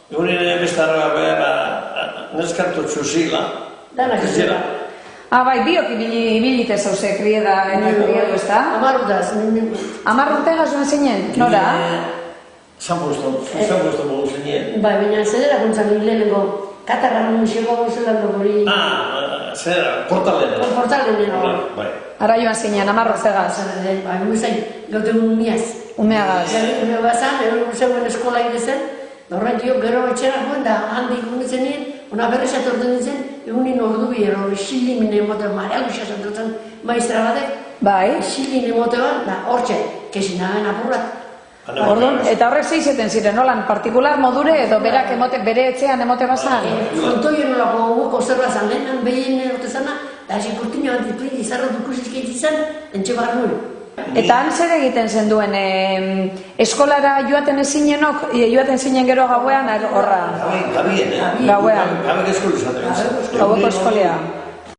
Egun nire bestarra neskartu txuzila. Danak zela. Bai, biok ibilite zauze krieda, kriedu, ez da? Amarrutaz. Amarrute gazuen zinen, nora? San Busto mogu zinen. Bai, baina zedera kontzak lehenengo katarra museoa gozelan hori... Zedera, portalena. Portalena. Bai. Ara joan zinen, amarrute gaz. Bai, muzain, gaute umiaz. Umea gaz. Ume bazan, zegoen eskola zen, horren dio gero etxera joan da handik unitzen nien, ona berrez atorten nintzen, egunin ordu biero, xilin emote, mareago xasantutzen maestra batek. Bai. Xilin emote bat, da hortxe, kesinagen apurrat. Orduan, eta horrek zeizeten ziren, nolan, partikular modure edo berak bere etxean emote bazan? Frontoien nolako guko zerra zan lehenan, behien erote zana, da hasi kurtino antipri izarra dukusizkeit izan, entxe bar nuen. Eta han zer egiten zen duen, eskolara joaten ezinenok, joaten zinen gero gauean, horra? Gabien, Gauean. Gabeko eskola izaten. Gaueko eskolea.